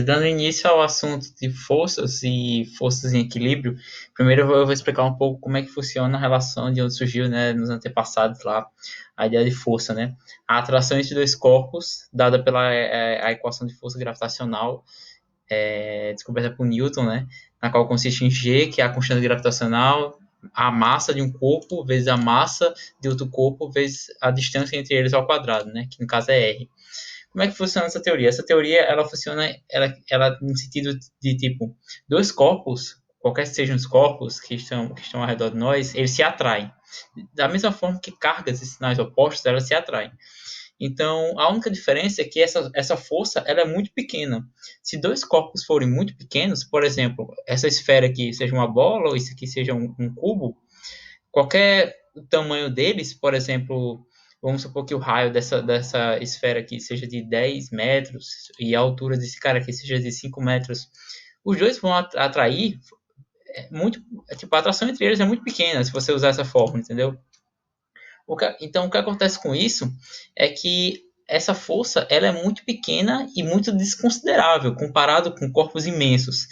Dando início ao assunto de forças e forças em equilíbrio, primeiro eu vou explicar um pouco como é que funciona a relação de onde surgiu, né, nos antepassados lá, a ideia de força, né? A atração entre dois corpos, dada pela a equação de força gravitacional, descoberta por Newton, né, na qual consiste em G, que é a constante gravitacional, a massa de um corpo vezes a massa de outro corpo vezes a distância entre eles ao quadrado, né, que no caso é R. Como é que funciona essa teoria? Essa teoria, ela funciona, ela no sentido de, tipo, dois corpos, qualquer que sejam os corpos que estão ao redor de nós, eles se atraem. Da mesma forma que cargas e sinais opostos, elas se atraem. Então, a única diferença é que essa força, ela é muito pequena. Se dois corpos forem muito pequenos, por exemplo, essa esfera aqui seja uma bola, ou isso aqui seja um cubo, qualquer tamanho deles, por exemplo, vamos supor que o raio dessa esfera aqui seja de 10 metros e a altura desse cara aqui seja de 5 metros, os dois vão atrair muito, tipo, a atração entre eles é muito pequena se você usar essa fórmula, entendeu? Então, o que acontece com isso é que essa força ela é muito pequena e muito desconsiderável comparado com corpos imensos.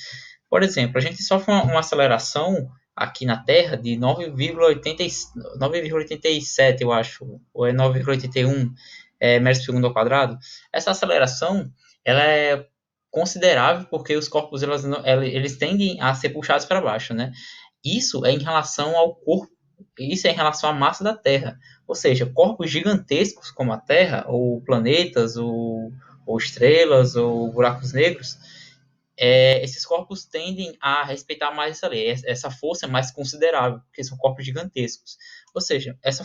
Por exemplo, a gente sofre uma aceleração aqui na Terra de 9,87, eu acho, ou é 9,81 metros por segundo ao quadrado. Essa aceleração ela é considerável porque os corpos eles tendem a ser puxados para baixo, né? Isso é em relação ao corpo, isso é em relação à massa da Terra. Ou seja, corpos gigantescos como a Terra, ou planetas, ou estrelas, ou buracos negros, esses corpos tendem a respeitar mais essa lei. Essa força é mais considerável, porque são corpos gigantescos. Ou seja, essa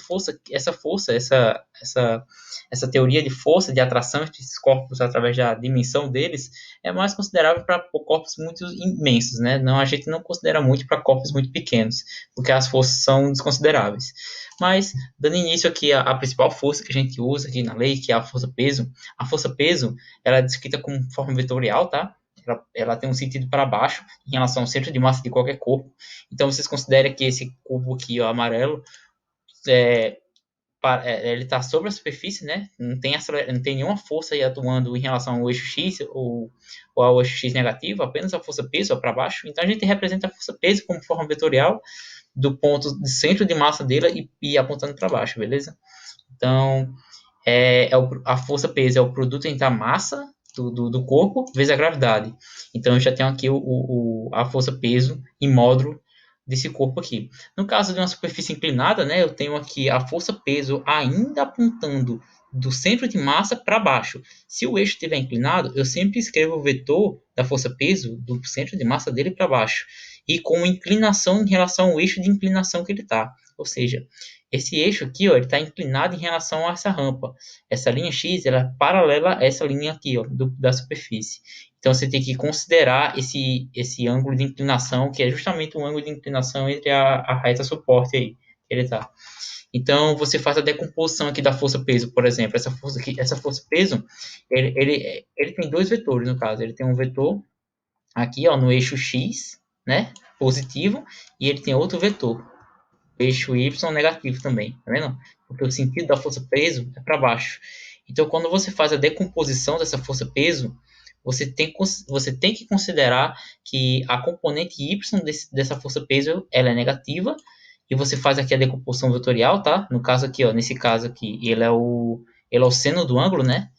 teoria de força, de atração entre esses corpos através da dimensão deles, é mais considerável para corpos muito imensos, né? Não, a gente não considera muito para corpos muito pequenos, porque as forças são desconsideráveis. Mas, dando início aqui à principal força que a gente usa aqui na lei, que é a força peso, ela é descrita como forma vetorial, tá? Ela tem um sentido para baixo em relação ao centro de massa de qualquer corpo. Então, vocês consideram que esse cubo aqui, ó, amarelo, é, ele está sobre a superfície, né? Não tem nenhuma força aí atuando em relação ao eixo X ou ao eixo X negativo, apenas a força peso para baixo. Então, a gente representa a força peso como forma vetorial do ponto de centro de massa dele e apontando para baixo, beleza? Então, a força peso é o produto entre a massa do corpo vezes a gravidade. Então, eu já tenho aqui a força peso em módulo desse corpo aqui. No caso de uma superfície inclinada, né, eu tenho aqui a força peso ainda apontando do centro de massa para baixo. Se o eixo estiver inclinado, eu sempre escrevo o vetor da força peso do centro de massa dele para baixo e com inclinação em relação ao eixo de inclinação que ele está. Ou seja, esse eixo aqui, ó, ele está inclinado em relação a essa rampa. Essa linha X, ela é paralela a essa linha aqui, ó, da superfície. Então, você tem que considerar esse ângulo de inclinação, que é justamente o ângulo de inclinação entre a reta suporte aí, que ele está. Então, você faz a decomposição aqui da força-peso, por exemplo. Essa força aqui, essa força-peso, ele tem dois vetores, no caso. Ele tem um vetor aqui, ó, no eixo X, né, positivo, e ele tem outro vetor, eixo Y negativo também, tá vendo? Porque o sentido da força-peso é para baixo. Então, quando você faz a decomposição dessa força-peso, você tem que considerar que a componente Y dessa força-peso ela é negativa, e você faz aqui a decomposição vetorial, tá? No caso aqui, ó, nesse caso aqui, ele é o seno do ângulo, né?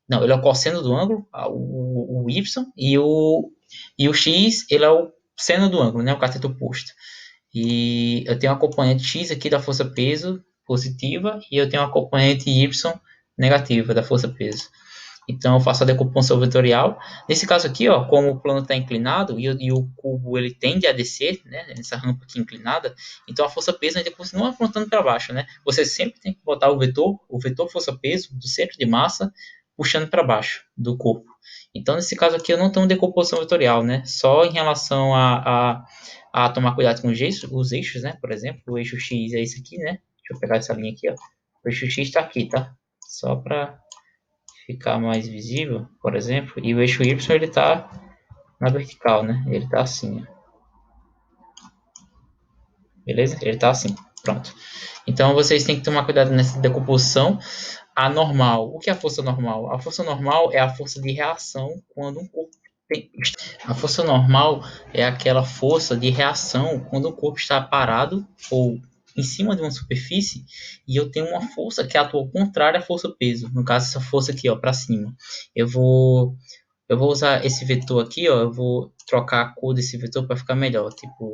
Não, ele é o cosseno do ângulo, o Y, e o X, ele é o seno do ângulo, né? O cateto oposto. E eu tenho a componente X aqui da força peso positiva e eu tenho a componente Y negativa da força peso. Então eu faço a decomposição vetorial. Nesse caso aqui, ó, como o plano está inclinado e o cubo ele tende a descer, né, nessa rampa aqui inclinada, então a força peso ainda continua apontando para baixo, né? Você sempre tem que botar o vetor força peso do centro de massa puxando para baixo do corpo. Então nesse caso aqui eu não tenho decomposição vetorial, né? Só em relação a tomar cuidado com os eixos, né? Por exemplo, o eixo X é esse aqui, né? Deixa eu pegar essa linha aqui, ó. O eixo X está aqui, tá? Só para ficar mais visível, por exemplo. E o eixo Y ele está na vertical, né? Ele está assim, ó. Beleza? Ele está assim, pronto. Então vocês têm que tomar cuidado nessa decomposição. A normal, o que é a força normal? A força normal é a força de reação quando um corpo A força normal é aquela força de reação quando o corpo está parado ou em cima de uma superfície e eu tenho uma força que atua contrária à força-peso. No caso, essa força aqui, ó, para cima. Eu vou, eu vou usar esse vetor aqui, ó. Eu vou trocar a cor desse vetor para ficar melhor. Tipo,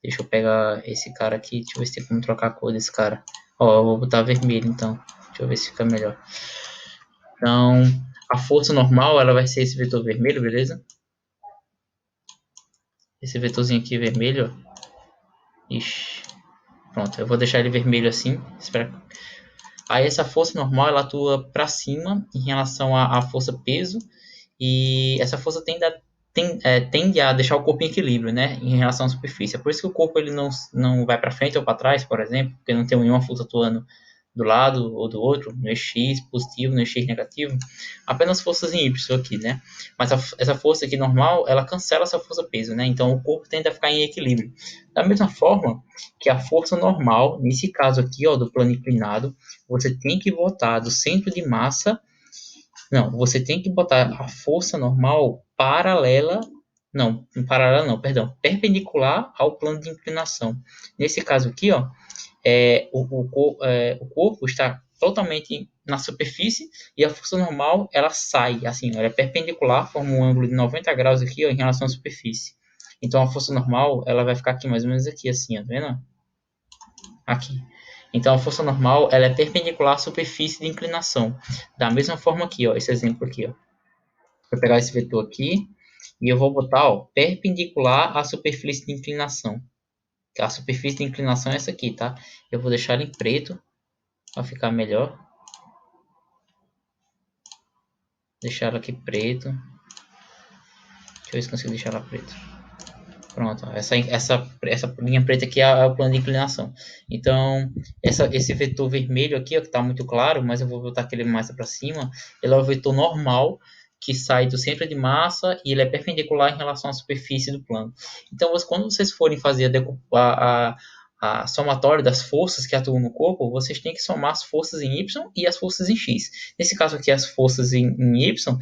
deixa eu pegar esse cara aqui. Deixa eu ver se tem como trocar a cor desse cara. Ó, eu vou botar vermelho, então. Deixa eu ver se fica melhor. Então, a força normal, ela vai ser esse vetor vermelho, beleza? Esse vetorzinho aqui vermelho, ó. Ixi, pronto, eu vou deixar ele vermelho assim. Espera. Aí essa força normal, ela atua para cima em relação à força peso. E essa força tende a deixar o corpo em equilíbrio, né, em relação à superfície. É por isso que o corpo ele não vai para frente ou para trás, por exemplo, porque não tem nenhuma força atuando do lado ou do outro, no eixo X positivo, no eixo X negativo, apenas forças em Y aqui, né? Mas essa força aqui normal, ela cancela essa força peso, né? Então o corpo tende a ficar em equilíbrio. Da mesma forma que a força normal, nesse caso aqui, ó, do plano inclinado, você tem que botar do centro de massa. Não, você tem que botar a força normal paralela. Não, paralela não, perdão. Perpendicular ao plano de inclinação. Nesse caso aqui, ó, o corpo está totalmente na superfície e a força normal, ela sai, assim, ela é perpendicular, forma um ângulo de 90 graus aqui, ó, em relação à superfície. Então, a força normal, ela vai ficar aqui, mais ou menos aqui, assim, ó, tá vendo? Aqui. Então, a força normal, ela é perpendicular à superfície de inclinação. Da mesma forma aqui, ó, esse exemplo aqui, ó. Vou pegar esse vetor aqui e eu vou botar, ó, perpendicular à superfície de inclinação. A superfície de inclinação é essa aqui, tá? Eu vou deixar ele em preto para ficar melhor. Deixar ela aqui preto. Deixa eu ver se consigo deixar ela preto. Pronto, essa linha preta aqui é o plano de inclinação. Então, esse vetor vermelho aqui, ó, que está muito claro, mas eu vou botar aquele mais para cima, ele é o vetor normal que sai do centro de massa e ele é perpendicular em relação à superfície do plano. Então, quando vocês forem fazer a somatória das forças que atuam no corpo, vocês têm que somar as forças em Y e as forças em X. Nesse caso aqui, as forças em Y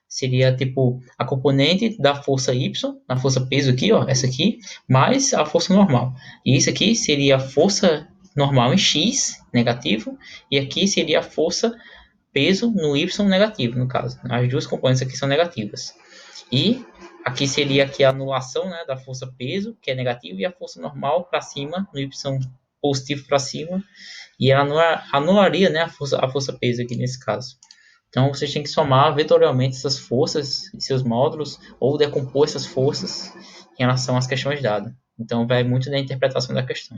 seria tipo a componente da força Y, na força peso aqui, ó, essa aqui, mais a força normal. E isso aqui seria a força normal em X, negativo, e aqui seria a força peso no Y negativo, no caso. As duas componentes aqui são negativas. E aqui seria aqui a anulação, né, da força peso, que é negativo, e a força normal para cima, no Y positivo para cima, e ela anularia, né, a força peso aqui nesse caso. Então, vocês têm que somar vetorialmente essas forças e seus módulos, ou decompor essas forças em relação às questões dadas. Então, vai muito da interpretação da questão.